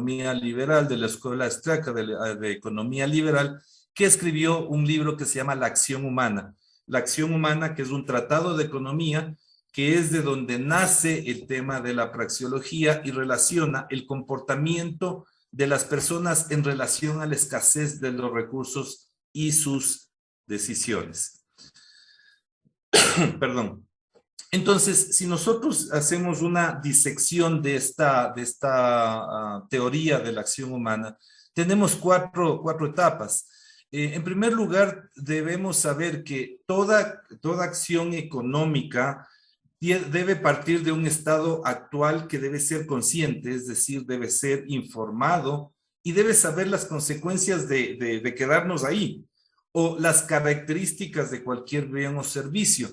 economía liberal, de la Escuela Austriaca de Economía Liberal, que escribió un libro que se llama La acción humana. La acción humana, que es un tratado de economía, que es de donde nace el tema de la praxeología y relaciona el comportamiento de las personas en relación a la escasez de los recursos y sus decisiones. Perdón. Entonces, si nosotros hacemos una disección de esta teoría de la acción humana, tenemos cuatro etapas. En primer lugar, debemos saber que toda acción económica debe partir de un estado actual que debe ser consciente, es decir, debe ser informado y debe saber las consecuencias de quedarnos ahí o las características de cualquier bien o servicio.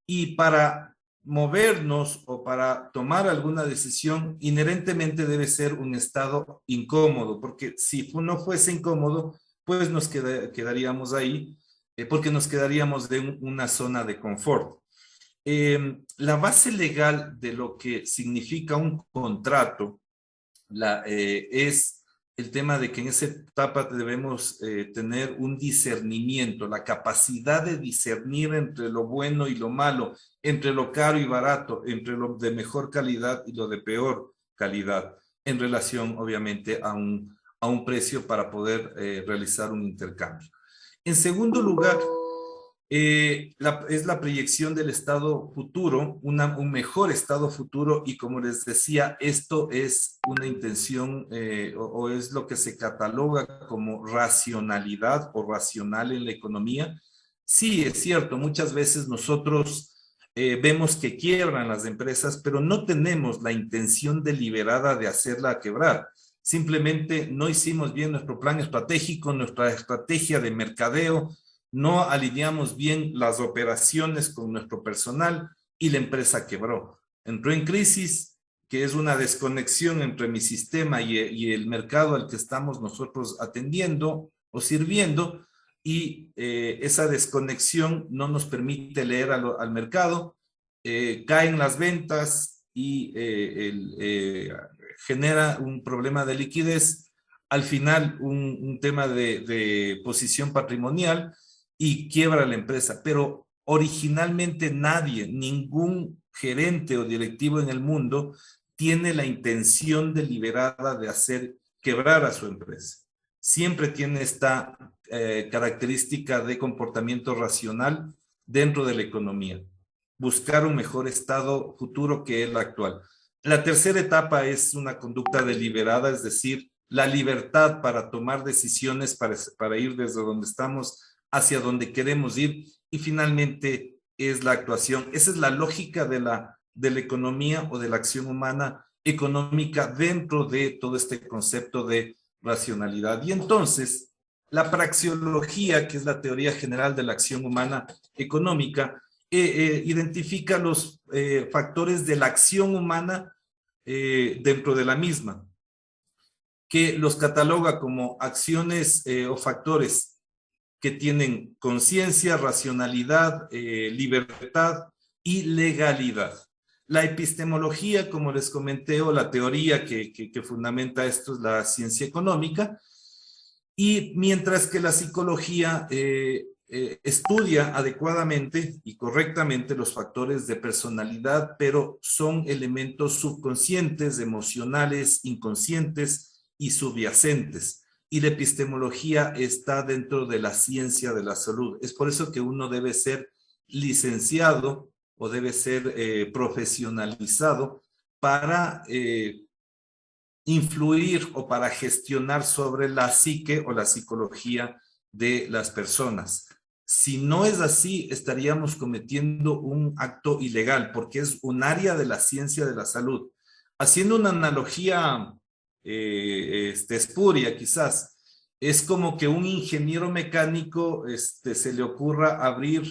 Y para movernos o para tomar alguna decisión, inherentemente debe ser un estado incómodo, porque si no fuese incómodo, pues nos quedaríamos ahí, porque nos quedaríamos de una zona de confort. La base legal de lo que significa un contrato es el tema de que en esa etapa debemos tener un discernimiento, la capacidad de discernir entre lo bueno y lo malo, entre lo caro y barato, entre lo de mejor calidad y lo de peor calidad, en relación obviamente a un precio para poder realizar un intercambio. En segundo lugar, es la proyección del estado futuro, un mejor estado futuro, y como les decía, esto es una intención o es lo que se cataloga como racionalidad o racional en la economía. Sí, es cierto, muchas veces nosotros vemos que quiebran las empresas, pero no tenemos la intención deliberada de hacerla quebrar. Simplemente no hicimos bien nuestro plan estratégico, nuestra estrategia de mercadeo, no alineamos bien las operaciones con nuestro personal y la empresa quebró. Entró en crisis, que es una desconexión entre mi sistema y el mercado al que estamos nosotros atendiendo o sirviendo, y esa desconexión no nos permite leer al mercado, caen las ventas y genera un problema de liquidez, al final un tema de posición patrimonial, y quiebra la empresa. Pero originalmente nadie, ningún gerente o directivo en el mundo tiene la intención deliberada de hacer quebrar a su empresa. Siempre tiene esta característica de comportamiento racional dentro de la economía. Buscar un mejor estado futuro que el actual. La tercera etapa es una conducta deliberada, es decir, la libertad para tomar decisiones, para ir desde donde estamos hacia donde queremos ir, y finalmente es la actuación. Esa es la lógica de la economía o de la acción humana económica dentro de todo este concepto de racionalidad. Y entonces, la praxeología, que es la teoría general de la acción humana económica, identifica los factores de la acción humana dentro de la misma, que los cataloga como acciones o factores que tienen conciencia, racionalidad, libertad y legalidad. La epistemología, como les comenté, o la teoría que fundamenta esto, es la ciencia económica, y mientras que la psicología estudia adecuadamente y correctamente los factores de personalidad, pero son elementos subconscientes, emocionales, inconscientes y subyacentes. Y la epistemología está dentro de la ciencia de la salud. Es por eso que uno debe ser licenciado o debe ser profesionalizado para influir o para gestionar sobre la psique o la psicología de las personas. Si no es así, estaríamos cometiendo un acto ilegal, porque es un área de la ciencia de la salud. Haciendo una analogía espuria quizás, es como que un ingeniero mecánico se le ocurra abrir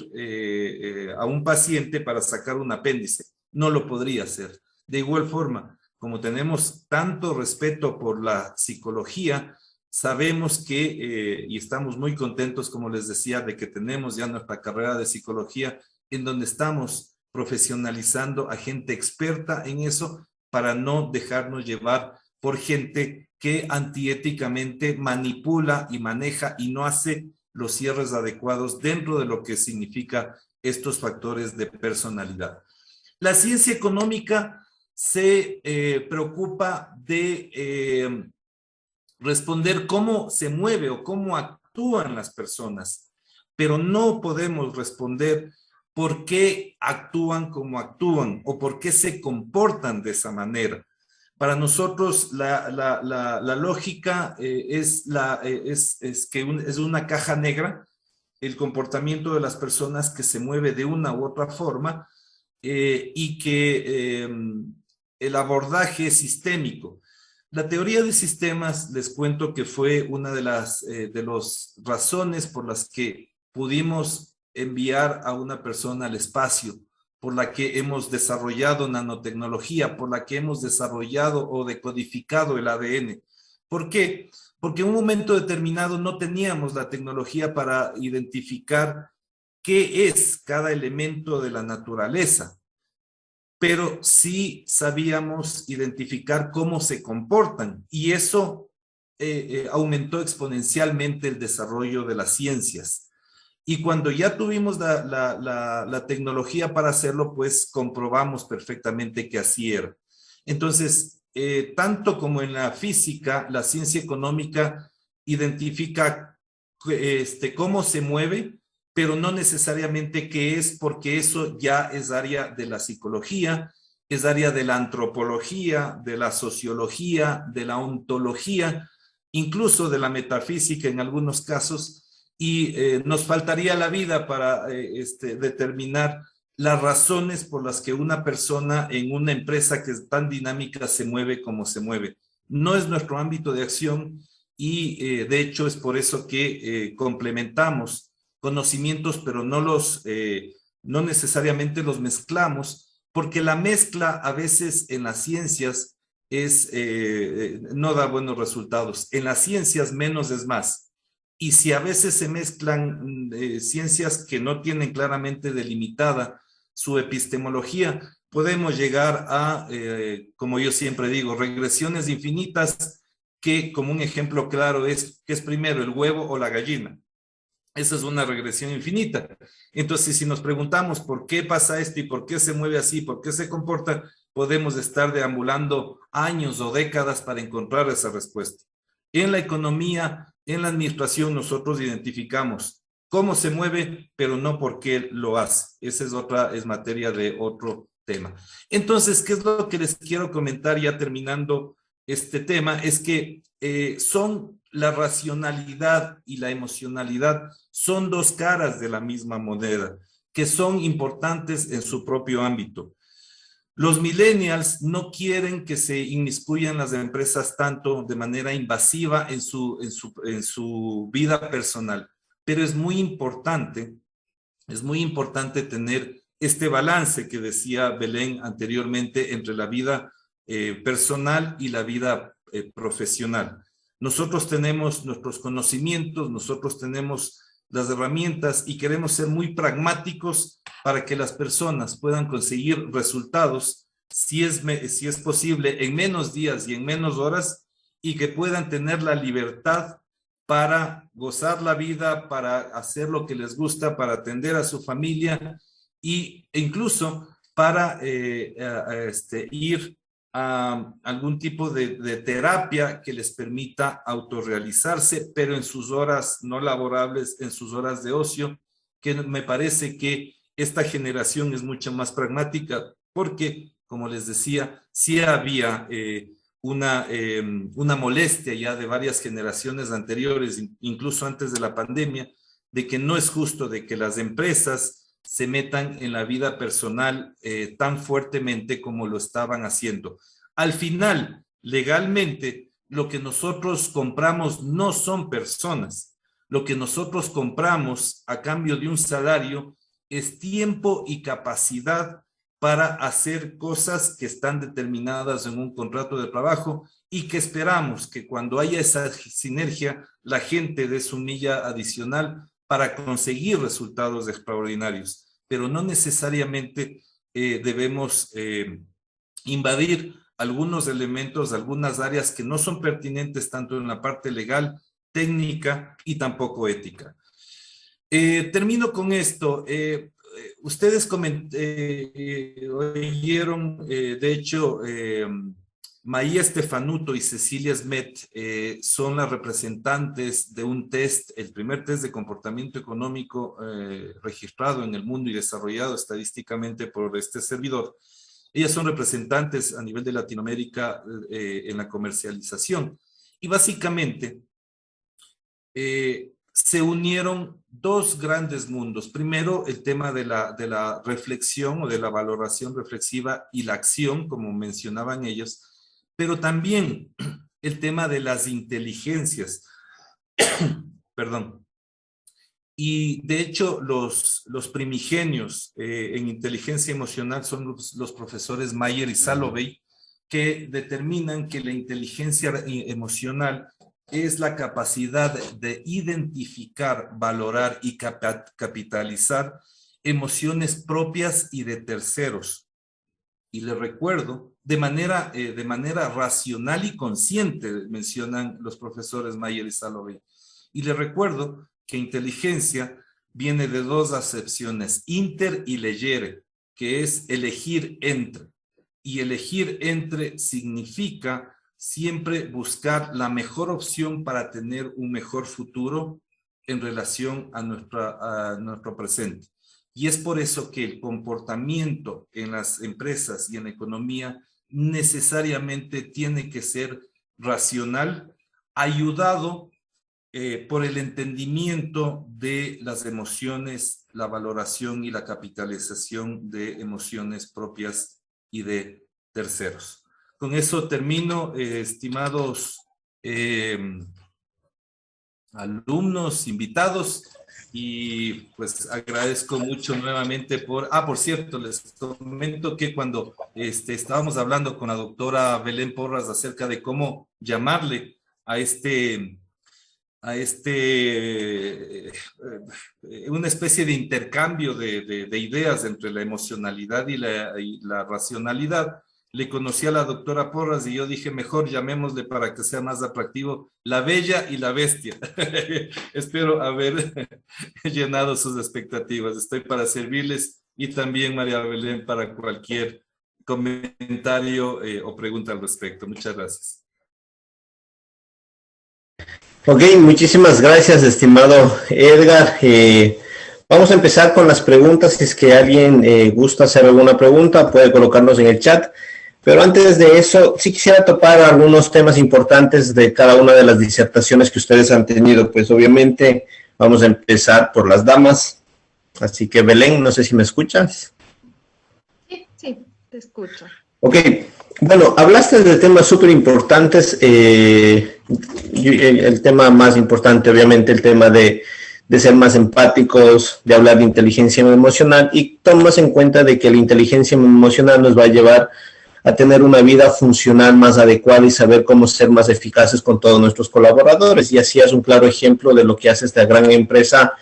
a un paciente para sacar un apéndice. No lo podría hacer. De igual forma, como tenemos tanto respeto por la psicología, sabemos que, y estamos muy contentos, como les decía, de que tenemos ya nuestra carrera de psicología, en donde estamos profesionalizando a gente experta en eso para no dejarnos llevar por gente que antiéticamente manipula y maneja y no hace los cierres adecuados dentro de lo que significa estos factores de personalidad. La ciencia económica se preocupa de responder cómo se mueve o cómo actúan las personas, pero no podemos responder por qué actúan como actúan o por qué se comportan de esa manera. Para nosotros la lógica es que es una caja negra, el comportamiento de las personas que se mueve de una u otra forma y que el abordaje es sistémico. La teoría de sistemas, les cuento que fue una de las razones por las que pudimos enviar a una persona al espacio, por la que hemos desarrollado nanotecnología, por la que hemos desarrollado o decodificado el ADN. ¿Por qué? Porque en un momento determinado no teníamos la tecnología para identificar qué es cada elemento de la naturaleza, pero sí sabíamos identificar cómo se comportan y eso aumentó exponencialmente el desarrollo de las ciencias. Y cuando ya tuvimos la tecnología para hacerlo, pues comprobamos perfectamente que así era. Entonces, tanto como en la física, la ciencia económica identifica cómo se mueve, pero no necesariamente qué es, porque eso ya es área de la psicología, es área de la antropología, de la sociología, de la ontología, incluso de la metafísica en algunos casos, y nos faltaría la vida para determinar las razones por las que una persona en una empresa que es tan dinámica se mueve como se mueve. No es nuestro ámbito de acción y de hecho es por eso que complementamos conocimientos, pero no necesariamente los mezclamos, porque la mezcla a veces en las ciencias no da buenos resultados. En las ciencias menos es más. Y si a veces se mezclan ciencias que no tienen claramente delimitada su epistemología, podemos llegar a, como yo siempre digo, regresiones infinitas, que como un ejemplo claro es, ¿qué es primero, el huevo o la gallina? Esa es una regresión infinita. Entonces, si nos preguntamos por qué pasa esto y por qué se mueve así, por qué se comporta, podemos estar deambulando años o décadas para encontrar esa respuesta. En la economía, en la administración, nosotros identificamos cómo se mueve, pero no por qué lo hace. Esa es materia de otro tema. Entonces, ¿qué es lo que les quiero comentar ya terminando este tema? Es que son la racionalidad y la emocionalidad son dos caras de la misma moneda, que son importantes en su propio ámbito. Los millennials no quieren que se inmiscuyan las empresas tanto de manera invasiva en su vida personal, pero es muy importante tener este balance que decía Belén anteriormente entre la vida personal y la vida profesional. Nosotros tenemos nuestros conocimientos, nosotros tenemos las herramientas y queremos ser muy pragmáticos para que las personas puedan conseguir resultados, si es posible, en menos días y en menos horas, y que puedan tener la libertad para gozar la vida, para hacer lo que les gusta, para atender a su familia e incluso para ir a algún tipo de terapia que les permita autorrealizarse, pero en sus horas no laborables, en sus horas de ocio, que me parece que esta generación es mucho más pragmática, porque, como les decía, sí había una molestia ya de varias generaciones anteriores, incluso antes de la pandemia, de que no es justo de que las empresas se metan en la vida personal tan fuertemente como lo estaban haciendo. Al final, legalmente, lo que nosotros compramos no son personas. Lo que nosotros compramos a cambio de un salario es tiempo y capacidad para hacer cosas que están determinadas en un contrato de trabajo y que esperamos que cuando haya esa sinergia, la gente dé su milla adicional para conseguir resultados extraordinarios, pero no necesariamente debemos invadir algunos elementos, algunas áreas que no son pertinentes tanto en la parte legal, técnica y tampoco ética. Termino con esto. Ustedes oyeron, de hecho, Maía Stefanuto y Cecilia Smet son las representantes de un test, el primer test de comportamiento económico registrado en el mundo y desarrollado estadísticamente por este servidor. Ellas son representantes a nivel de Latinoamérica en la comercialización. Y básicamente se unieron dos grandes mundos. Primero, el tema de la reflexión o de la valoración reflexiva y la acción, como mencionaban ellos, pero también el tema de las inteligencias. Perdón. Y de hecho, los primigenios en inteligencia emocional son los profesores Mayer y Salovey, que determinan que la inteligencia emocional es la capacidad de identificar, valorar y capitalizar emociones propias y de terceros. Y les recuerdo, de manera racional y consciente, mencionan los profesores Mayer y Salovey. Y les recuerdo que inteligencia viene de dos acepciones, inter y legere, que es elegir entre. Y elegir entre significa siempre buscar la mejor opción para tener un mejor futuro en relación a nuestro presente. Y es por eso que el comportamiento en las empresas y en la economía necesariamente tiene que ser racional, ayudado por el entendimiento de las emociones, la valoración y la capitalización de emociones propias y de terceros. Con eso termino, estimados alumnos, invitados, y pues agradezco mucho nuevamente por cierto, les comento que cuando estábamos hablando con la doctora Belén Porras acerca de cómo llamarle a una especie de intercambio de ideas entre la emocionalidad y la racionalidad. Le conocí a la doctora Porras y yo dije, mejor llamémosle para que sea más atractivo, la bella y la bestia. Espero haber llenado sus expectativas. Estoy para servirles y también María Belén para cualquier comentario o pregunta al respecto. Muchas gracias. Ok, muchísimas gracias, estimado Edgar. Vamos a empezar con las preguntas. Si es que alguien gusta hacer alguna pregunta, puede colocarnos en el chat. Pero antes de eso, sí quisiera topar algunos temas importantes de cada una de las disertaciones que ustedes han tenido. Pues obviamente vamos a empezar por las damas. Así que Belén, no sé si me escuchas. Sí, te escucho. Ok, bueno, hablaste de temas súper importantes. El tema más importante, obviamente, el tema de ser más empáticos, de hablar de inteligencia emocional, y tomas en cuenta de que la inteligencia emocional nos va a llevar a tener una vida funcional más adecuada y saber cómo ser más eficaces con todos nuestros colaboradores. Y así es un claro ejemplo de lo que hace esta gran empresa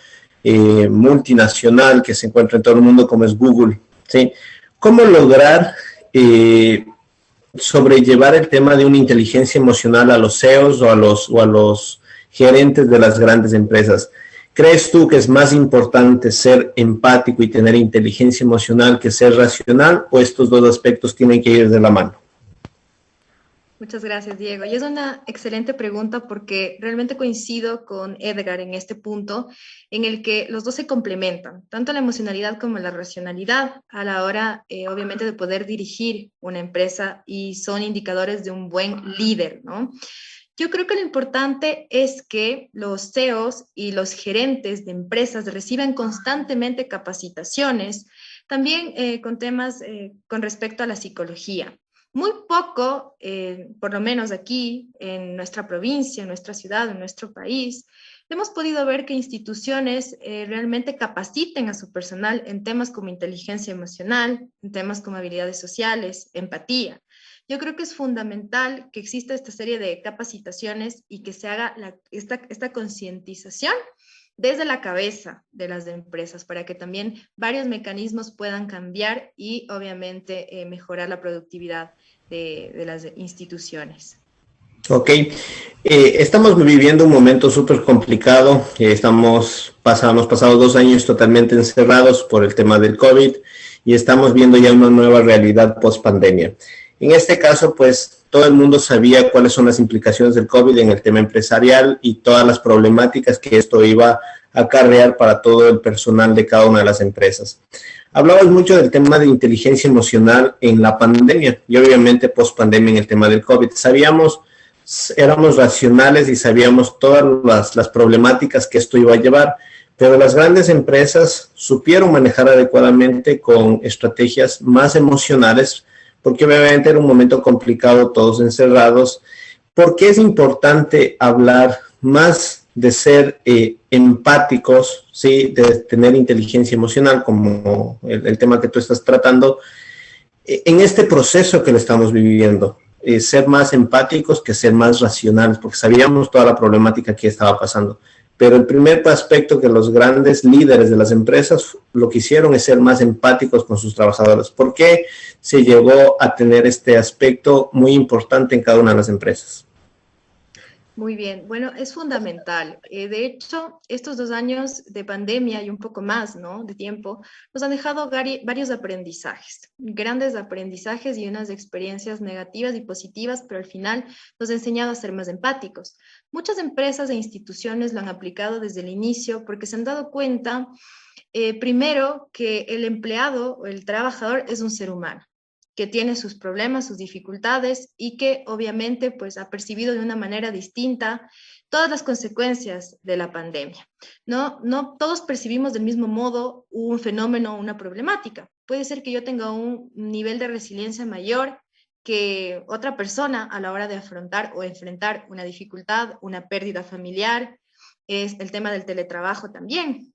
multinacional que se encuentra en todo el mundo, como es Google, ¿sí? ¿Cómo lograr sobrellevar el tema de una inteligencia emocional a los CEOs o a los gerentes de las grandes empresas? ¿Crees tú que es más importante ser empático y tener inteligencia emocional que ser racional, o estos dos aspectos tienen que ir de la mano? Muchas gracias, Diego. Y es una excelente pregunta porque realmente coincido con Edgar en este punto en el que los dos se complementan, tanto la emocionalidad como la racionalidad a la hora, obviamente, de poder dirigir una empresa, y son indicadores de un buen líder, ¿no? Yo creo que lo importante es que los CEOs y los gerentes de empresas reciban constantemente capacitaciones, también con temas con respecto a la psicología. Muy poco, por lo menos aquí en nuestra provincia, en nuestra ciudad, en nuestro país, hemos podido ver que instituciones realmente capaciten a su personal en temas como inteligencia emocional, en temas como habilidades sociales, empatía. Yo creo que es fundamental que exista esta serie de capacitaciones y que se haga esta concientización desde la cabeza de las empresas para que también varios mecanismos puedan cambiar y obviamente mejorar la productividad de las instituciones. Ok, estamos viviendo un momento súper complicado. Hemos pasado 2 años totalmente encerrados por el tema del COVID y estamos viendo ya una nueva realidad post pandemia. En este caso, pues todo el mundo sabía cuáles son las implicaciones del COVID en el tema empresarial y todas las problemáticas que esto iba a acarrear para todo el personal de cada una de las empresas. Hablabas mucho del tema de inteligencia emocional en la pandemia y obviamente post pandemia en el tema del COVID. Éramos racionales y sabíamos todas las problemáticas que esto iba a llevar, pero las grandes empresas supieron manejar adecuadamente con estrategias más emocionales, porque obviamente era un momento complicado, todos encerrados. ¿Por qué es importante hablar más de ser empáticos, ¿sí? De tener inteligencia emocional, como el tema que tú estás tratando, en este proceso que lo estamos viviendo? Ser más empáticos que ser más racionales, porque sabíamos toda la problemática que estaba pasando. Pero el primer aspecto que los grandes líderes de las empresas lo que hicieron es ser más empáticos con sus trabajadores. ¿Por qué se llegó a tener este aspecto muy importante en cada una de las empresas? Muy bien, bueno, es fundamental. De hecho, estos 2 años de pandemia y un poco más, ¿no?, de tiempo, nos han dejado varios aprendizajes, grandes aprendizajes y unas experiencias negativas y positivas, pero al final nos ha enseñado a ser más empáticos. Muchas empresas e instituciones lo han aplicado desde el inicio porque se han dado cuenta, primero, que el empleado o el trabajador es un ser humano que tiene sus problemas, sus dificultades y que obviamente pues ha percibido de una manera distinta todas las consecuencias de la pandemia. No todos percibimos del mismo modo un fenómeno o una problemática. Puede ser que yo tenga un nivel de resiliencia mayor que otra persona a la hora de afrontar o enfrentar una dificultad, una pérdida familiar. Es el tema del teletrabajo también.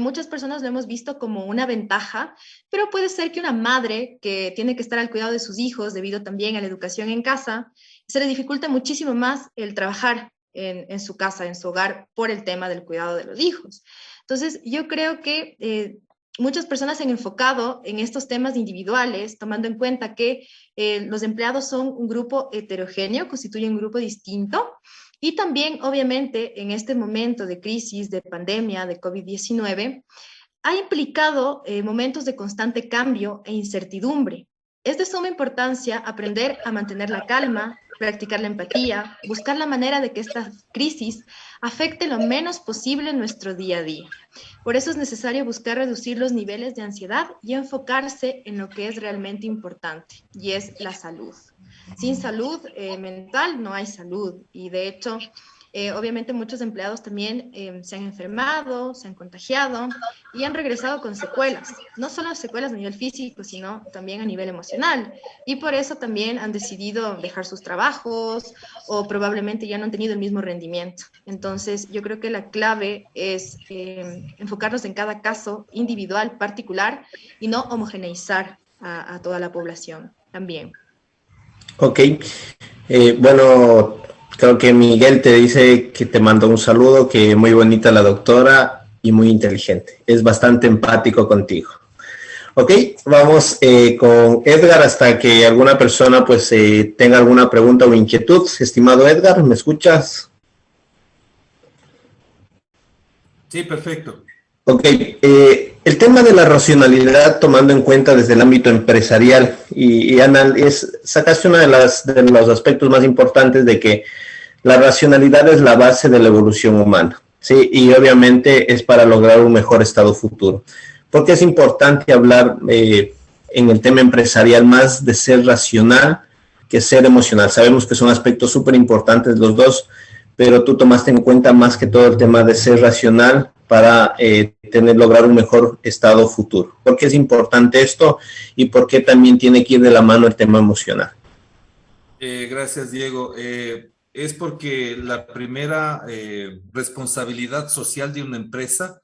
Muchas personas lo hemos visto como una ventaja, pero puede ser que una madre que tiene que estar al cuidado de sus hijos debido también a la educación en casa, se le dificulta muchísimo más el trabajar en su casa, en su hogar, por el tema del cuidado de los hijos. Entonces, yo creo que muchas personas se han enfocado en estos temas individuales, tomando en cuenta que los empleados son un grupo heterogéneo, constituyen un grupo distinto. Y también, obviamente, en este momento de crisis, de pandemia, de COVID-19, ha implicado momentos de constante cambio e incertidumbre. Es de suma importancia aprender a mantener la calma, practicar la empatía, buscar la manera de que esta crisis afecte lo menos posible nuestro día a día. Por eso es necesario buscar reducir los niveles de ansiedad y enfocarse en lo que es realmente importante, y es la salud. Sin salud mental no hay salud, y de hecho, obviamente muchos empleados también se han enfermado, se han contagiado y han regresado con secuelas, no solo secuelas a nivel físico, sino también a nivel emocional. Y por eso también han decidido dejar sus trabajos o probablemente ya no han tenido el mismo rendimiento. Entonces, yo creo que la clave es enfocarnos en cada caso individual, particular, y no homogeneizar a toda la población también. Ok, bueno, creo que Miguel te dice que te mandó un saludo, que muy bonita la doctora y muy inteligente. Es bastante empático contigo. Ok, vamos con Edgar hasta que alguna persona pues tenga alguna pregunta o inquietud. Estimado Edgar, ¿me escuchas? Sí, perfecto. Ok, el tema de la racionalidad tomando en cuenta desde el ámbito empresarial sacaste uno de los aspectos más importantes de que la racionalidad es la base de la evolución humana, ¿sí? Y obviamente es para lograr un mejor estado futuro. ¿Por qué es importante hablar en el tema empresarial más de ser racional que ser emocional? Sabemos que son aspectos súper importantes los dos, pero tú tomaste en cuenta más que todo el tema de ser racional para lograr un mejor estado futuro. ¿Por qué es importante esto y por qué también tiene que ir de la mano el tema emocional? Gracias, Diego. Es porque la primera responsabilidad social de una empresa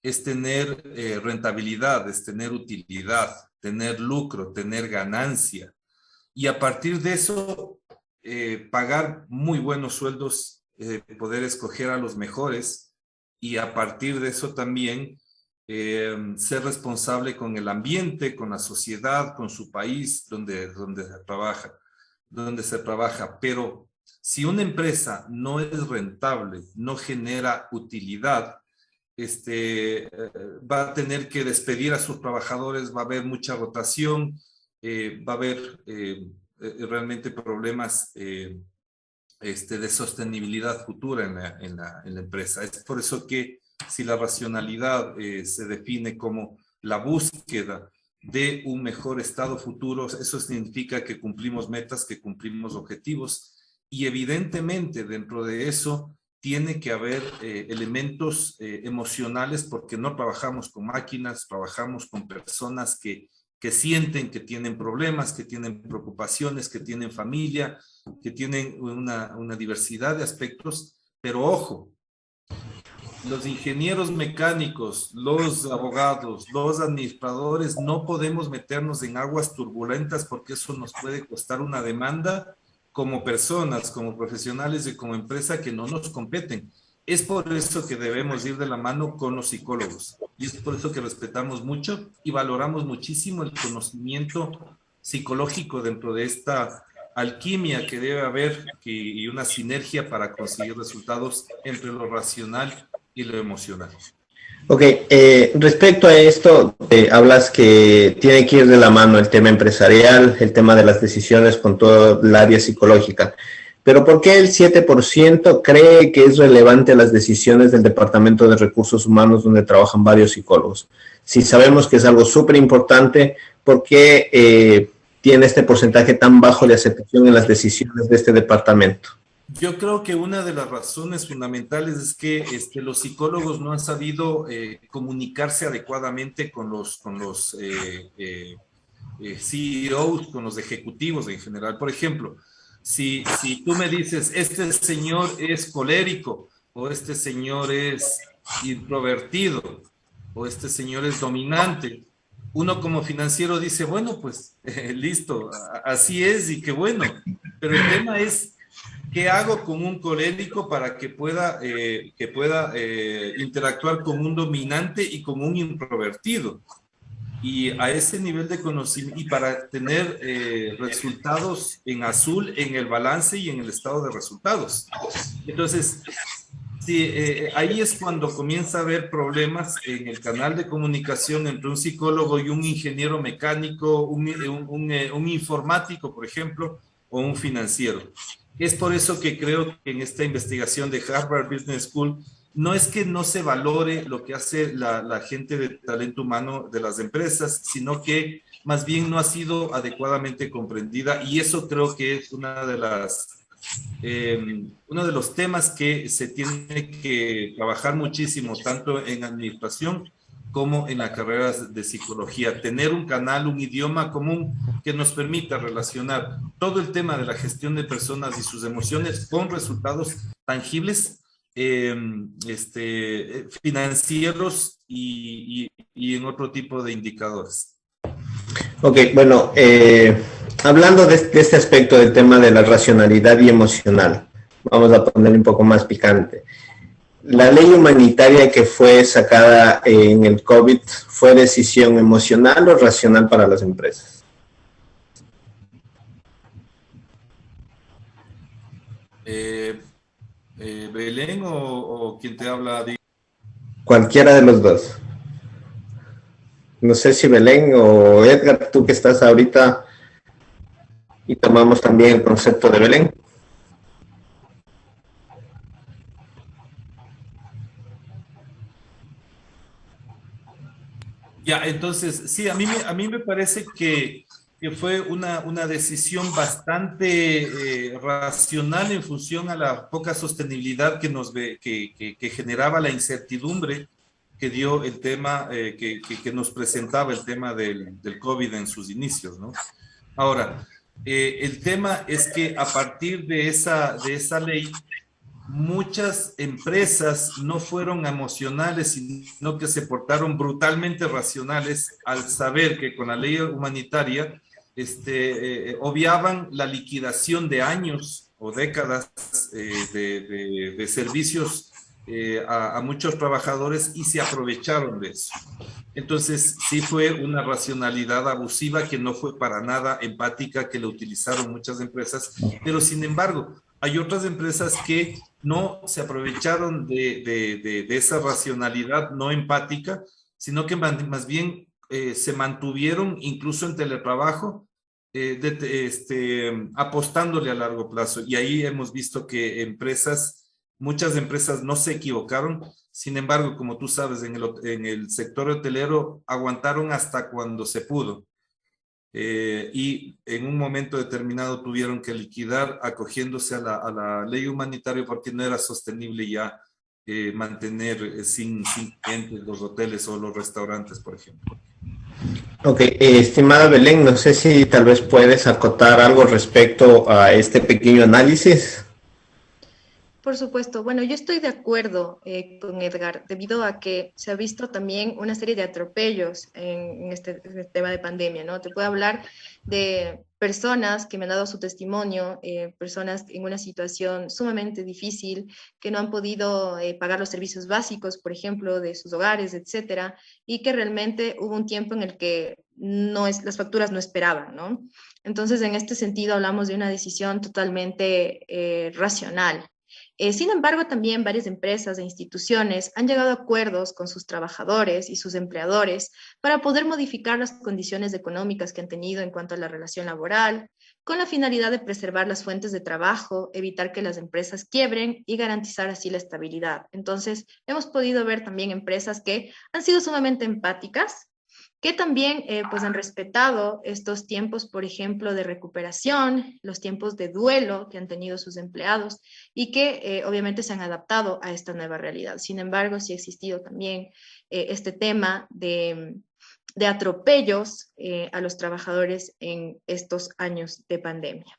es tener rentabilidad, es tener utilidad, tener lucro, tener ganancia. Y a partir de eso, pagar muy buenos sueldos, poder escoger a los mejores, y a partir de eso también ser responsable con el ambiente, con la sociedad, con su país donde se trabaja. Pero si una empresa no es rentable, no genera utilidad, va a tener que despedir a sus trabajadores, va a haber mucha rotación, va a haber realmente problemas de sostenibilidad futura en la empresa. Es por eso que si la racionalidad se define como la búsqueda de un mejor estado futuro, eso significa que cumplimos metas, que cumplimos objetivos, y evidentemente dentro de eso tiene que haber elementos emocionales, porque no trabajamos con máquinas, trabajamos con personas que sienten que tienen problemas, que tienen preocupaciones, que tienen familia, que tienen una diversidad de aspectos, pero ojo, los ingenieros mecánicos, los abogados, los administradores, no podemos meternos en aguas turbulentas porque eso nos puede costar una demanda como personas, como profesionales y como empresa que no nos competen. Es por eso que debemos ir de la mano con los psicólogos. Y es por eso que respetamos mucho y valoramos muchísimo el conocimiento psicológico dentro de esta alquimia que debe haber y una sinergia para conseguir resultados entre lo racional y lo emocional. Ok, respecto a esto, hablas que tiene que ir de la mano el tema empresarial, el tema de las decisiones con todo el área psicológica. Pero ¿por qué el 7% cree que es relevante las decisiones del Departamento de Recursos Humanos donde trabajan varios psicólogos? Si sabemos que es algo súper importante, ¿por qué tiene este porcentaje tan bajo de aceptación en las decisiones de este departamento? Yo creo que una de las razones fundamentales es que los psicólogos no han sabido comunicarse adecuadamente con los CEOs, con los ejecutivos en general. Por ejemplo, si tú me dices, este señor es colérico, o este señor es introvertido, o este señor es dominante, uno como financiero dice, bueno, pues listo, así es y qué bueno. Pero el tema es, ¿qué hago con un colérico para que pueda interactuar con un dominante y con un introvertido? Y a ese nivel de conocimiento, y para tener resultados en azul en el balance y en el estado de resultados. Entonces, sí, ahí es cuando comienza a haber problemas en el canal de comunicación entre un psicólogo y un ingeniero mecánico, un informático, por ejemplo, o un financiero. Es por eso que creo que en esta investigación de Harvard Business School no es que no se valore lo que hace la gente de talento humano de las empresas, sino que más bien no ha sido adecuadamente comprendida, y eso creo que es uno de los temas que se tiene que trabajar muchísimo, tanto en administración como en las carreras de psicología. Tener un canal, un idioma común que nos permita relacionar todo el tema de la gestión de personas y sus emociones con resultados tangibles, financieros y en otro tipo de indicadores. Ok, bueno, hablando de este aspecto del tema de la racionalidad y emocional, vamos a ponerle un poco más picante. ¿La ley humanitaria que fue sacada en el COVID fue decisión emocional o racional para las empresas? Belén o quien te habla. Cualquiera de los dos. No sé si Belén o Edgar, tú que estás ahorita, y tomamos también el concepto de Belén. Ya, entonces, sí, a mí me parece que fue una decisión bastante racional en función a la poca sostenibilidad que generaba la incertidumbre que dio el tema, que nos presentaba el tema del COVID en sus inicios, ¿no? Ahora, el tema es que a partir de esa ley, muchas empresas no fueron emocionales, sino que se portaron brutalmente racionales al saber que con la ley humanitaria obviaban la liquidación de años o décadas de servicios a muchos trabajadores y se aprovecharon de eso. Entonces, sí fue una racionalidad abusiva que no fue para nada empática, que la utilizaron muchas empresas, pero sin embargo, hay otras empresas que no se aprovecharon de esa racionalidad no empática, sino que más bien se mantuvieron incluso en teletrabajo, apostándole a largo plazo. Y ahí hemos visto que muchas empresas no se equivocaron. Sin embargo, como tú sabes, en el sector hotelero aguantaron hasta cuando se pudo. Y en un momento determinado tuvieron que liquidar acogiéndose a la ley humanitaria porque no era sostenible ya mantener sin clientes los hoteles o los restaurantes, por ejemplo. Ok, estimada Belén, no sé si tal vez puedes acotar algo respecto a este pequeño análisis. Por supuesto. Bueno, yo estoy de acuerdo con Edgar, debido a que se ha visto también una serie de atropellos en este tema de pandemia, ¿no? Te puedo hablar de personas que me han dado su testimonio, personas en una situación sumamente difícil, que no han podido pagar los servicios básicos, por ejemplo, de sus hogares, etcétera, y que realmente hubo un tiempo en el que las facturas no esperaban, ¿no? Entonces, en este sentido, hablamos de una decisión totalmente racional. Sin embargo, también varias empresas e instituciones han llegado a acuerdos con sus trabajadores y sus empleadores para poder modificar las condiciones económicas que han tenido en cuanto a la relación laboral, con la finalidad de preservar las fuentes de trabajo, evitar que las empresas quiebren y garantizar así la estabilidad. Entonces, hemos podido ver también empresas que han sido sumamente empáticas, que también pues han respetado estos tiempos, por ejemplo, de recuperación, los tiempos de duelo que han tenido sus empleados y que obviamente se han adaptado a esta nueva realidad. Sin embargo, sí ha existido también este tema de atropellos a los trabajadores en estos años de pandemia.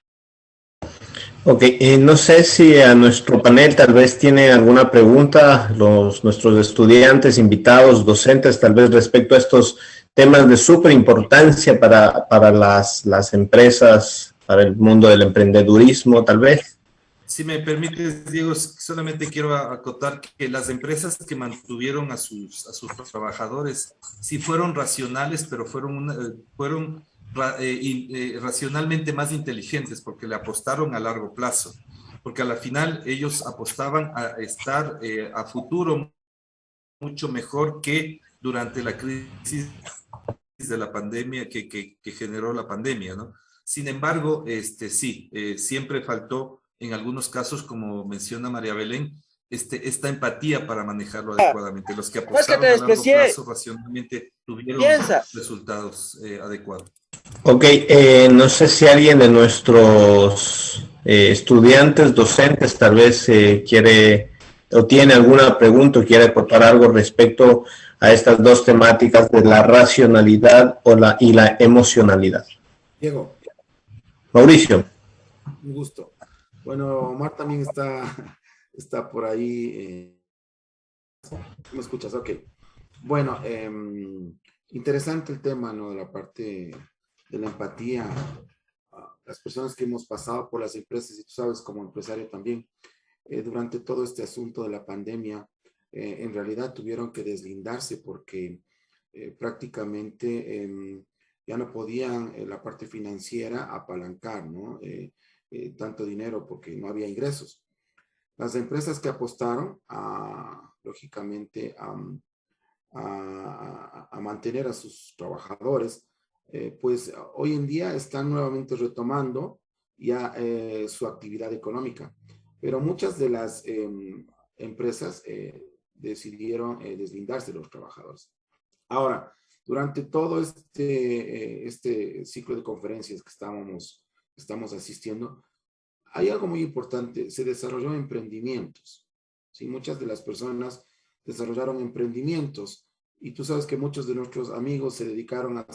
Ok, no sé si a nuestro panel tal vez tiene alguna pregunta, nuestros estudiantes, invitados, docentes, tal vez respecto a estos temas de súper importancia para las empresas, para el mundo del emprendedurismo, tal vez. Si me permites, Diego, solamente quiero acotar que las empresas que mantuvieron a sus trabajadores sí fueron racionales, pero fueron racionalmente más inteligentes porque le apostaron a largo plazo, porque a la final ellos apostaban a estar a futuro mucho mejor que durante la crisis de la pandemia que generó la pandemia, ¿no? Sin embargo, sí, siempre faltó en algunos casos, como menciona María Belén, esta empatía para manejarlo adecuadamente. Los que apostaron a largo plazo racionalmente tuvieron resultados adecuados. Ok, no sé si alguien de nuestros estudiantes, docentes, tal vez quiere o tiene alguna pregunta o quiere aportar algo respecto a estas dos temáticas de la racionalidad y la emocionalidad. Diego. Mauricio. Un gusto. Bueno, Omar también está por ahí. ¿Me escuchas? Ok. Bueno, interesante el tema, ¿no? De la parte de la empatía. Las personas que hemos pasado por las empresas, y tú sabes, como empresario también, durante todo este asunto de la pandemia, en realidad tuvieron que deslindarse porque prácticamente ya no podían la parte financiera apalancar, ¿no? Tanto dinero porque no había ingresos. Las empresas que apostaron, lógicamente, a mantener a sus trabajadores, pues hoy en día están nuevamente retomando ya su actividad económica. Pero muchas de las empresas decidieron deslindarse de los trabajadores. Ahora, durante todo este ciclo de conferencias que estamos asistiendo, hay algo muy importante, se desarrolló emprendimientos. ¿Sí? Muchas de las personas desarrollaron emprendimientos y tú sabes que muchos de nuestros amigos se dedicaron a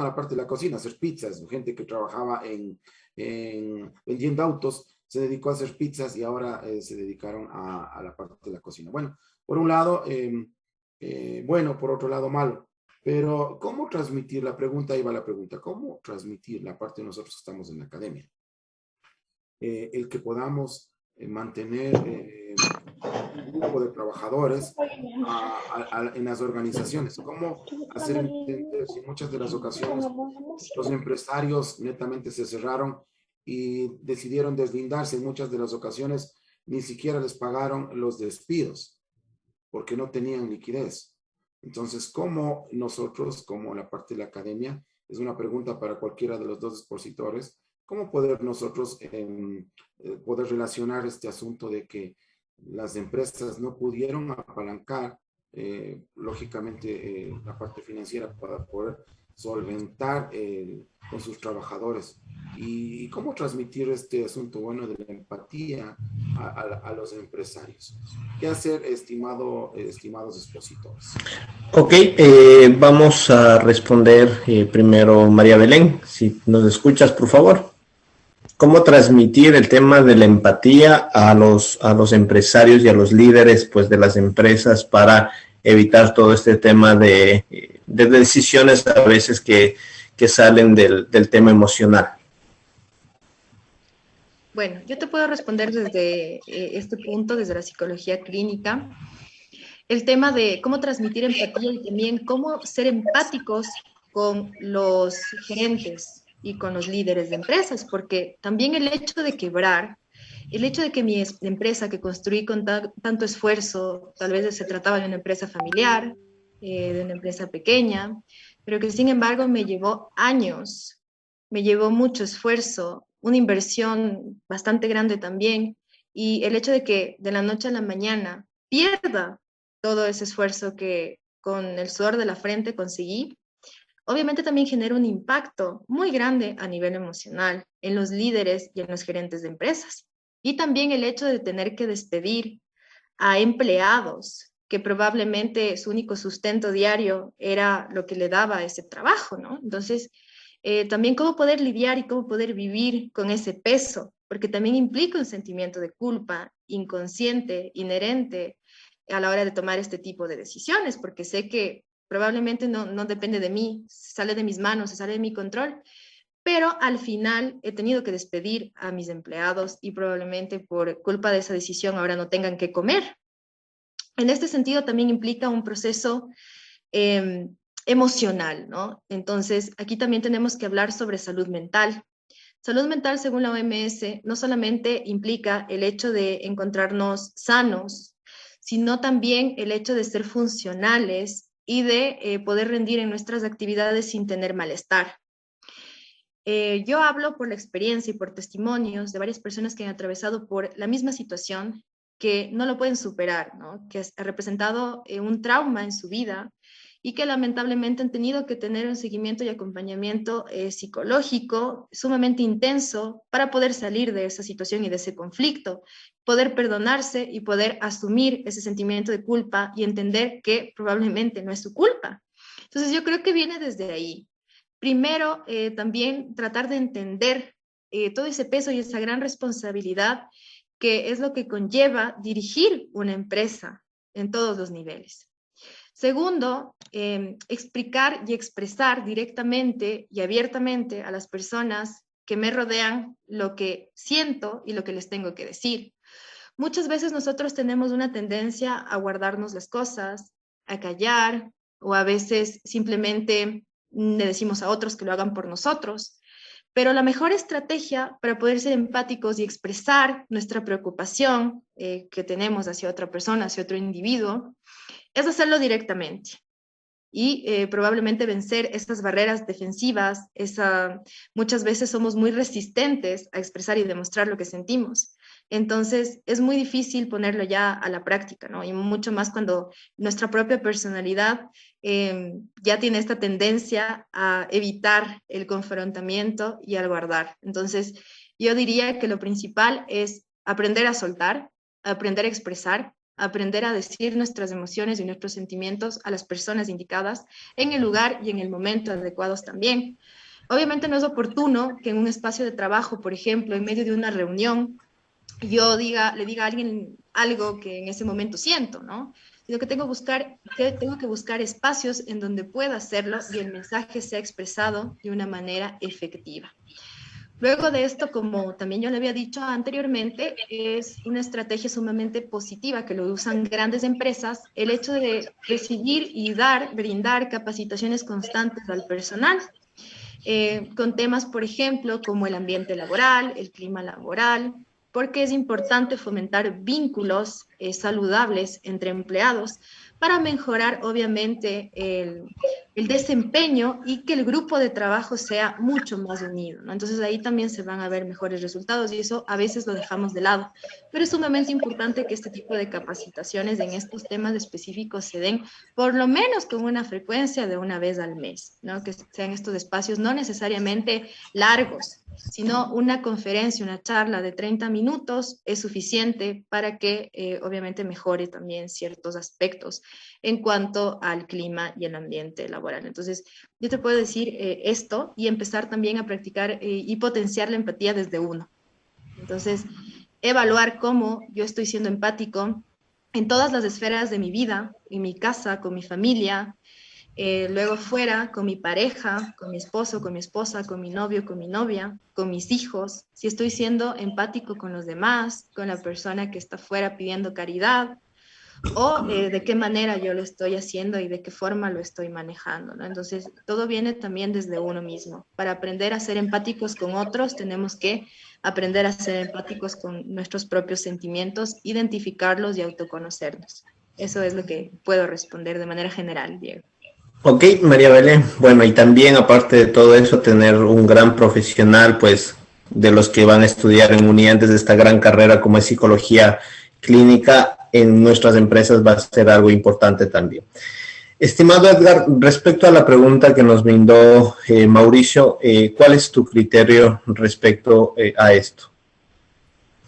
la parte de la cocina, a hacer pizzas. Gente que trabajaba vendiendo autos se dedicó a hacer pizzas y ahora se dedicaron a la parte de la cocina. Bueno, por un lado, bueno, por otro lado, malo. Pero, ¿cómo transmitir? Ahí va la pregunta, ¿cómo transmitir la parte de nosotros que estamos en la academia? El que podamos mantener un grupo de trabajadores en las organizaciones. ¿Cómo hacer entender si en muchas de las ocasiones los empresarios netamente se cerraron y decidieron deslindarse? En muchas de las ocasiones ni siquiera les pagaron los despidos porque no tenían liquidez. Entonces, ¿cómo nosotros, como la parte de la academia, es una pregunta para cualquiera de los dos expositores, cómo poder nosotros poder relacionar este asunto de que las empresas no pudieron apalancar, lógicamente, la parte financiera para poder solventar con sus trabajadores? Y cómo transmitir este asunto bueno de la empatía a los empresarios. ¿Qué hacer, estimados expositores? Ok, vamos a responder primero María Belén, si nos escuchas, por favor. ¿Cómo transmitir el tema de la empatía a los empresarios y a los líderes, pues, de las empresas para evitar todo este tema de decisiones a veces que salen del tema emocional? Bueno, yo te puedo responder desde este punto, desde la psicología clínica, el tema de cómo transmitir empatía y también cómo ser empáticos con los gerentes y con los líderes de empresas, porque también el hecho de quebrar, el hecho de que mi empresa que construí con tanto esfuerzo, tal vez se trataba de una empresa familiar, de una empresa pequeña, pero que sin embargo me llevó años, me llevó mucho esfuerzo, una inversión bastante grande también, y el hecho de que de la noche a la mañana pierda todo ese esfuerzo que con el sudor de la frente conseguí, obviamente también genera un impacto muy grande a nivel emocional en los líderes y en los gerentes de empresas. Y también el hecho de tener que despedir a empleados que probablemente su único sustento diario era lo que le daba ese trabajo, ¿no? Entonces, también cómo poder lidiar y cómo poder vivir con ese peso, porque también implica un sentimiento de culpa inconsciente, inherente a la hora de tomar este tipo de decisiones, porque sé que probablemente no depende de mí, sale de mis manos, sale de mi control, pero al final he tenido que despedir a mis empleados y probablemente por culpa de esa decisión ahora no tengan que comer. En este sentido también implica un proceso emocional, ¿no? Entonces, aquí también tenemos que hablar sobre salud mental. Salud mental, según la OMS, no solamente implica el hecho de encontrarnos sanos, sino también el hecho de ser funcionales y de poder rendir en nuestras actividades sin tener malestar. Yo hablo por la experiencia y por testimonios de varias personas que han atravesado por la misma situación, que no lo pueden superar, ¿no? Que ha representado un trauma en su vida y que lamentablemente han tenido que tener un seguimiento y acompañamiento psicológico sumamente intenso para poder salir de esa situación y de ese conflicto, poder perdonarse y poder asumir ese sentimiento de culpa y entender que probablemente no es su culpa. Entonces yo creo que viene desde ahí. Primero, también tratar de entender todo ese peso y esa gran responsabilidad que es lo que conlleva dirigir una empresa en todos los niveles. Segundo, explicar y expresar directamente y abiertamente a las personas que me rodean lo que siento y lo que les tengo que decir. Muchas veces nosotros tenemos una tendencia a guardarnos las cosas, a callar, o a veces simplemente le decimos a otros que lo hagan por nosotros. Pero la mejor estrategia para poder ser empáticos y expresar nuestra preocupación que tenemos hacia otra persona, hacia otro individuo, es hacerlo directamente y probablemente vencer estas barreras defensivas. Muchas veces somos muy resistentes a expresar y demostrar lo que sentimos. Entonces es muy difícil ponerlo ya a la práctica, ¿no? Y mucho más cuando nuestra propia personalidad ya tiene esta tendencia a evitar el confrontamiento y al guardar. Entonces yo diría que lo principal es aprender a soltar, aprender a expresar, aprender a decir nuestras emociones y nuestros sentimientos a las personas indicadas en el lugar y en el momento adecuados también. Obviamente no es oportuno que en un espacio de trabajo, por ejemplo, en medio de una reunión, yo le diga a alguien algo que en ese momento siento, ¿no? Sino que tengo que buscar espacios en donde pueda hacerlo y el mensaje sea expresado de una manera efectiva. Luego de esto, como también yo le había dicho anteriormente, es una estrategia sumamente positiva que lo usan grandes empresas, el hecho de recibir y brindar capacitaciones constantes al personal, con temas, por ejemplo, como el ambiente laboral, el clima laboral, porque es importante fomentar vínculos saludables entre empleados para mejorar, obviamente, el desempeño y que el grupo de trabajo sea mucho más unido, ¿no? Entonces ahí también se van a ver mejores resultados y eso a veces lo dejamos de lado. Pero es sumamente importante que este tipo de capacitaciones en estos temas específicos se den por lo menos con una frecuencia de una vez al mes, ¿no? Que sean estos espacios no necesariamente largos, sino una conferencia, una charla de 30 minutos es suficiente para que obviamente mejore también ciertos aspectos en cuanto al clima y el ambiente laboral. Entonces, yo te puedo decir esto y empezar también a practicar y potenciar la empatía desde uno. Entonces, evaluar cómo yo estoy siendo empático en todas las esferas de mi vida, en mi casa, con mi familia, luego fuera, con mi pareja, con mi esposo, con mi esposa, con mi novio, con mi novia, con mis hijos, si estoy siendo empático con los demás, con la persona que está fuera pidiendo caridad, o de qué manera yo lo estoy haciendo y de qué forma lo estoy manejando, ¿no? Entonces, todo viene también desde uno mismo. Para aprender a ser empáticos con otros, tenemos que aprender a ser empáticos con nuestros propios sentimientos, identificarlos y autoconocernos. Eso es lo que puedo responder de manera general, Diego. Ok, María Belén. Bueno, y también aparte de todo eso, tener un gran profesional, pues, de los que van a estudiar en UNIANTES de esta gran carrera como es psicología clínica en nuestras empresas va a ser algo importante también. Estimado Edgar, respecto a la pregunta que nos brindó Mauricio, ¿cuál es tu criterio respecto a esto?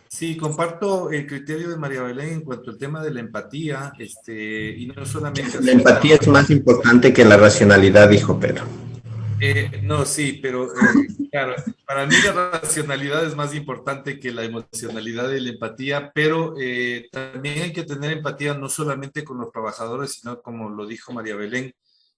Sí, comparto el criterio de María Belén en cuanto al tema de la empatía, y no solamente La así. empatía es más importante que la racionalidad, dijo Pedro. No, sí, pero claro, para mí la racionalidad es más importante que la emocionalidad y la empatía, pero también hay que tener empatía no solamente con los trabajadores, sino como lo dijo María Belén,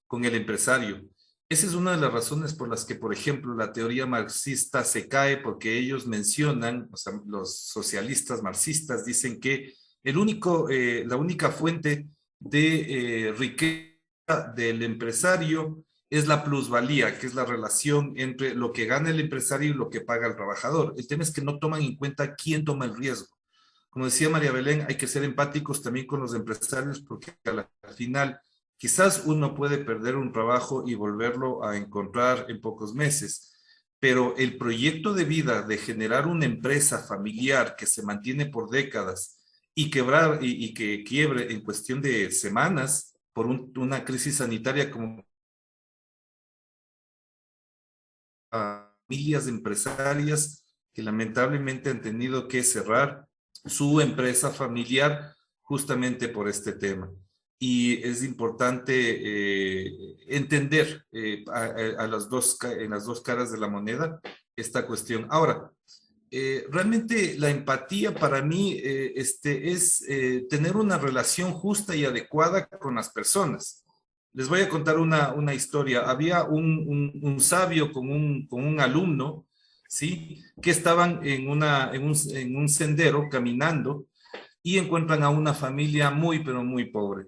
con el empresario. Esa es una de las razones por las que, por ejemplo, la teoría marxista se cae, porque ellos mencionan, o sea, los socialistas marxistas dicen que la única fuente de riqueza del empresario es la plusvalía, que es la relación entre lo que gana el empresario y lo que paga el trabajador. El tema es que no toman en cuenta quién toma el riesgo. Como decía María Belén, hay que ser empáticos también con los empresarios porque al final quizás uno puede perder un trabajo y volverlo a encontrar en pocos meses, pero el proyecto de vida de generar una empresa familiar que se mantiene por décadas y quebrar y que quiebre en cuestión de semanas por una crisis sanitaria como a familias empresarias que lamentablemente han tenido que cerrar su empresa familiar justamente por este tema. Y es importante entender en las dos caras de la moneda esta cuestión. Ahora, realmente la empatía para mí es tener una relación justa y adecuada con las personas. Les voy a contar una historia. Había un sabio con un alumno, ¿sí? Que estaban en un sendero caminando y encuentran a una familia muy, pero muy pobre.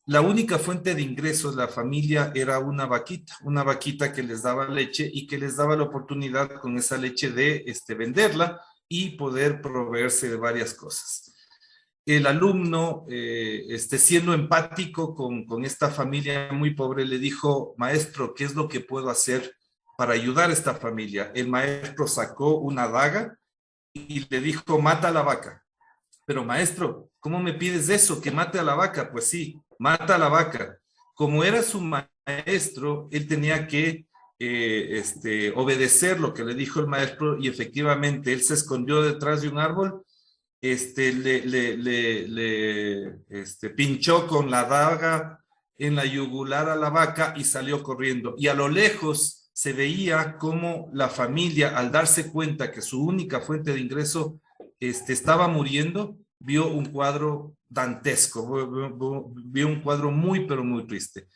La única fuente de ingresos de la familia era una vaquita que les daba leche y que les daba la oportunidad con esa leche de venderla y poder proveerse de varias cosas. El alumno, siendo empático con esta familia muy pobre, le dijo: maestro, ¿qué es lo que puedo hacer para ayudar a esta familia? El maestro sacó una daga y le dijo: mata a la vaca. Pero maestro, ¿cómo me pides eso? ¿Que mate a la vaca? Pues sí, mata a la vaca. Como era su maestro, él tenía que obedecer lo que le dijo el maestro y efectivamente él se escondió detrás de un árbol, le pinchó con la daga en la yugular a la vaca y salió corriendo. Y a lo lejos se veía cómo la familia, al darse cuenta que su única fuente de ingreso estaba muriendo, vio un cuadro dantesco, vio un cuadro muy, pero muy triste.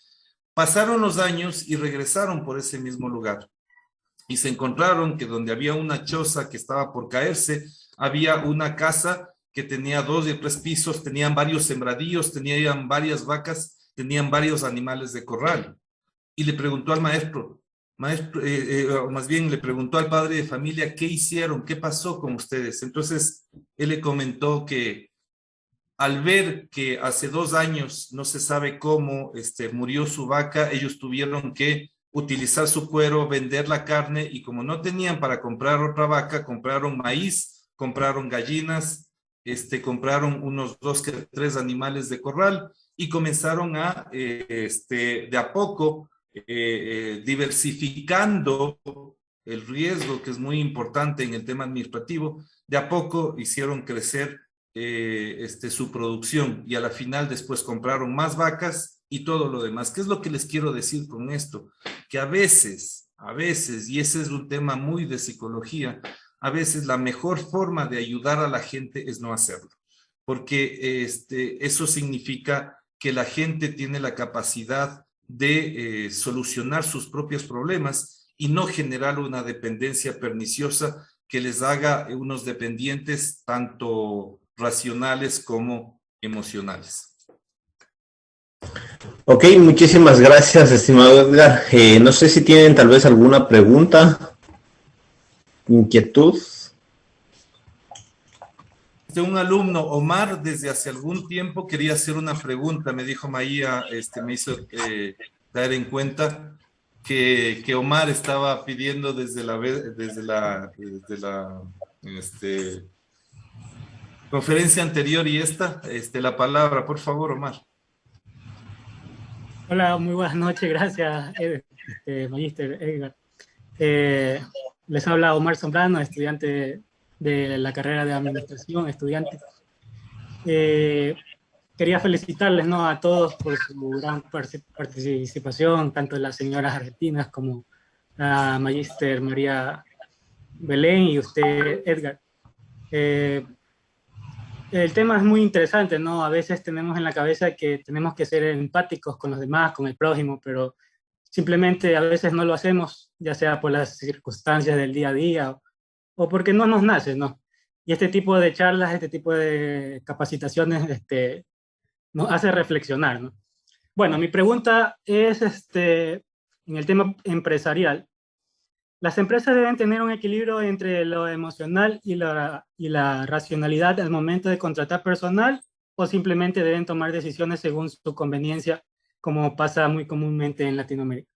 Pasaron los años y regresaron por ese mismo lugar. y se encontraron que donde había una choza que estaba por caerse, había una casa que tenía 2 y 3 pisos, tenían varios sembradíos, tenían varias vacas, tenían varios animales de corral. Y le preguntó al maestro, o más bien le preguntó al padre de familia, ¿qué hicieron? ¿Qué pasó con ustedes? Entonces, él le comentó que al ver que hace 2 años, no se sabe cómo, murió su vaca, ellos tuvieron que utilizar su cuero, vender la carne, y como no tenían para comprar otra vaca, compraron maíz, compraron gallinas, compraron unos 2 que 3 animales de corral, y comenzaron a, de a poco, diversificando el riesgo, que es muy importante en el tema administrativo, de a poco hicieron crecer su producción, y a la final después compraron más vacas y todo lo demás. ¿Qué es lo que les quiero decir con esto? Que a veces, y ese es un tema muy de psicología, a veces la mejor forma de ayudar a la gente es no hacerlo, porque eso significa que la gente tiene la capacidad de solucionar sus propios problemas y no generar una dependencia perniciosa que les haga unos dependientes tanto racionales como emocionales. Ok, muchísimas gracias, estimado Edgar. No sé si tienen tal vez alguna pregunta, inquietud. Un alumno, Omar, desde hace algún tiempo quería hacer una pregunta. Me dijo Maía, me hizo dar en cuenta que Omar estaba pidiendo desde la conferencia anterior y la palabra. Por favor, Omar. Hola, muy buenas noches. Gracias, Magíster Edgar. Les habla Omar Zambrano, estudiante de la carrera de Administración, estudiante. Quería felicitarles, ¿no?, a todos por su gran participación, tanto de las señoras argentinas como la Magíster María Belén y usted, Edgar. El tema es muy interesante, ¿no? A veces tenemos en la cabeza que tenemos que ser empáticos con los demás, con el prójimo, pero simplemente a veces no lo hacemos, ya sea por las circunstancias del día a día o porque no nos nace, ¿no? Y este tipo de charlas, este tipo de capacitaciones nos hace reflexionar, ¿no? Bueno, mi pregunta es en el tema empresarial. Las empresas deben tener un equilibrio entre lo emocional y la racionalidad al momento de contratar personal, o simplemente deben tomar decisiones según su conveniencia, como pasa muy comúnmente en Latinoamérica.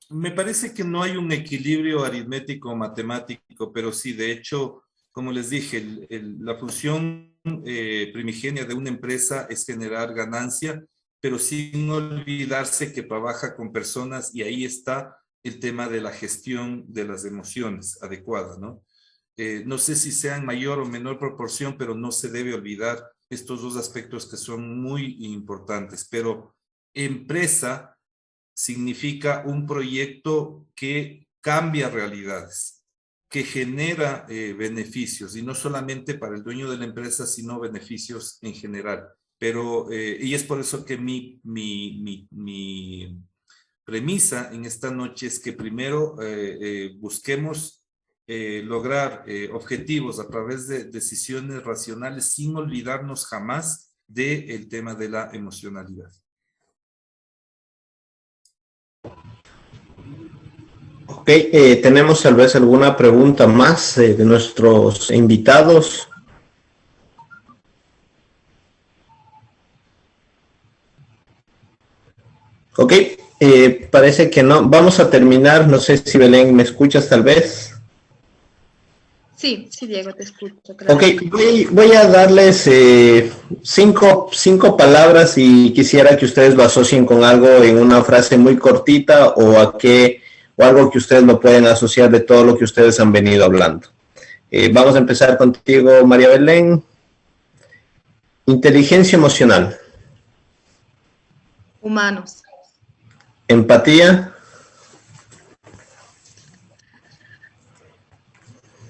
Me parece que no hay un equilibrio aritmético o matemático, pero sí, de hecho, como les dije, la función primigenia de una empresa es generar ganancia, pero sin olvidarse que trabaja con personas, y ahí está el tema de la gestión de las emociones adecuada, ¿no? No sé si sea en mayor o menor proporción, pero no se debe olvidar estos 2 aspectos que son muy importantes. Pero empresa significa un proyecto que cambia realidades, que genera beneficios, y no solamente para el dueño de la empresa, sino beneficios en general. Pero, y es por eso que mi premisa en esta noche es que primero busquemos lograr objetivos a través de decisiones racionales, sin olvidarnos jamás del tema de la emocionalidad. Ok, tenemos tal vez alguna pregunta más de nuestros invitados. Ok, parece que no. Vamos a terminar. No sé si Belén me escuchas tal vez. Sí, Diego, te escucho. Claro. Ok, voy a darles cinco palabras y quisiera que ustedes lo asocien con algo en una frase muy cortita o algo que ustedes lo pueden asociar de todo lo que ustedes han venido hablando. Vamos a empezar contigo, María Belén. Inteligencia emocional. Humanos. Empatía.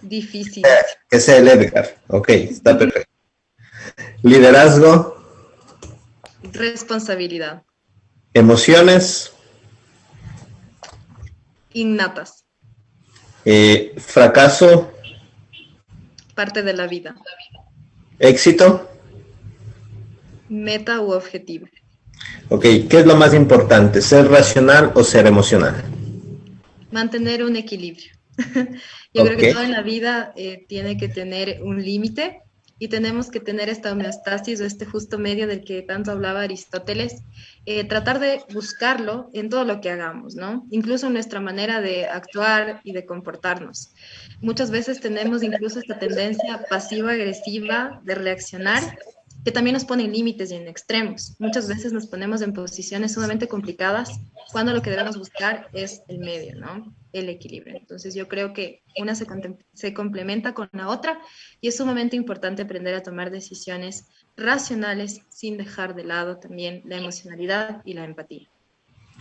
Difícil. Que sea el Edgar. Ok, está perfecto. Liderazgo. Responsabilidad. Emociones. Innatas. Fracaso. Parte de la vida. Éxito. Meta u objetivo. Ok, ¿qué es lo más importante? ¿Ser racional o ser emocional? Mantener un equilibrio. Yo creo que todo en la vida tiene que tener un límite y tenemos que tener esta homeostasis o este justo medio del que tanto hablaba Aristóteles, tratar de buscarlo en todo lo que hagamos, ¿no? Incluso en nuestra manera de actuar y de comportarnos. Muchas veces tenemos incluso esta tendencia pasiva-agresiva de reaccionar, que también nos ponen límites y en extremos. Muchas veces nos ponemos en posiciones sumamente complicadas cuando lo que debemos buscar es el medio, ¿no? El equilibrio. Entonces yo creo que una se complementa con la otra y es sumamente importante aprender a tomar decisiones racionales sin dejar de lado también la emocionalidad y la empatía.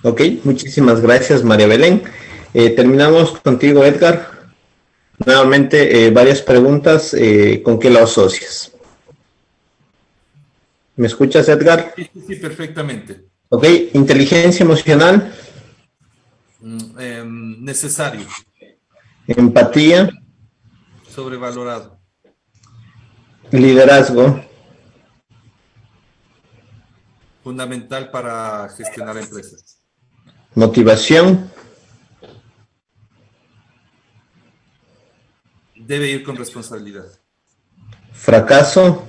Ok, muchísimas gracias, María Belén. Terminamos contigo, Edgar. Nuevamente, varias preguntas. ¿Con qué lo asocias? ¿Me escuchas, Edgar? Sí, perfectamente. Ok, inteligencia emocional. Necesario. Empatía. Sobrevalorado. Liderazgo. Fundamental para gestionar empresas. Motivación. Debe ir con responsabilidad. Fracaso.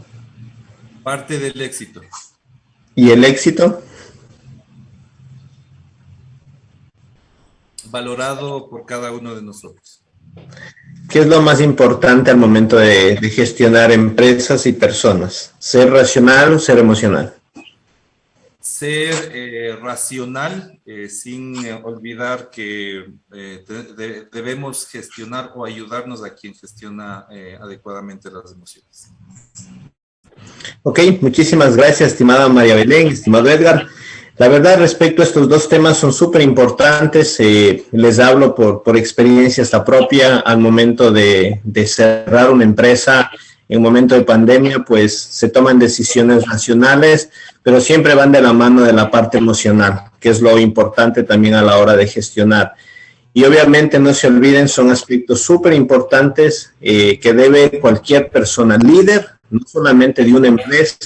Parte del éxito. ¿Y el éxito? Valorado por cada uno de nosotros. ¿Qué es lo más importante al momento de gestionar empresas y personas? ¿Ser racional o ser emocional? Ser racional, sin olvidar que debemos gestionar o ayudarnos a quien gestiona adecuadamente las emociones. Ok, muchísimas gracias, estimada María Belén, estimado Edgar. La verdad, respecto a estos dos temas son súper importantes. Les hablo por experiencia hasta propia al momento de cerrar una empresa. En momento de pandemia, pues se toman decisiones racionales, pero siempre van de la mano de la parte emocional, que es lo importante también a la hora de gestionar. Y obviamente no se olviden, son aspectos súper importantes que debe cualquier persona líder, no solamente de una empresa,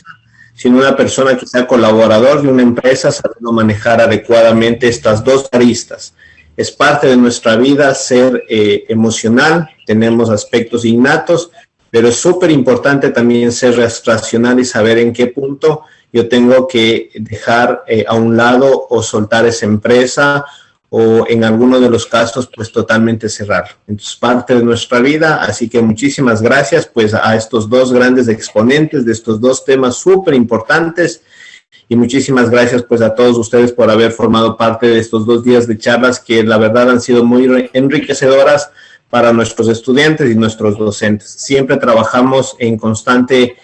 sino una persona que sea colaborador de una empresa, sabiendo manejar adecuadamente estas dos aristas. Es parte de nuestra vida ser emocional, tenemos aspectos innatos, pero es súper importante también ser racional y saber en qué punto yo tengo que dejar a un lado o soltar esa empresa o en alguno de los casos pues totalmente cerrar. Entonces parte de nuestra vida, así que muchísimas gracias pues a estos dos grandes exponentes de estos dos temas súper importantes y muchísimas gracias pues a todos ustedes por haber formado parte de estos 2 días de charlas que la verdad han sido muy enriquecedoras para nuestros estudiantes y nuestros docentes. Siempre trabajamos en constante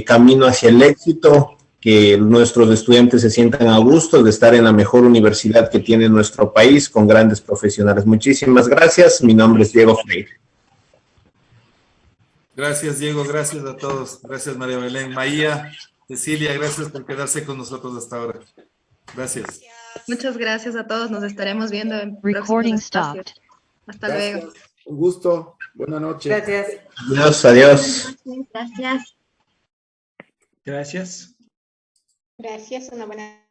camino hacia el éxito, que nuestros estudiantes se sientan a gusto de estar en la mejor universidad que tiene nuestro país con grandes profesionales. Muchísimas gracias. Mi nombre es Diego Freire. Gracias, Diego. Gracias a todos. Gracias, María Belén. Maía, Cecilia, gracias por quedarse con nosotros hasta ahora. Gracias. Muchas gracias a todos. Nos estaremos viendo en Recording próximos espacios. stopped. Hasta Gracias. luego. Un gusto. Buenas noches. Gracias. Adiós, adiós. Gracias. Gracias. Gracias. Una buena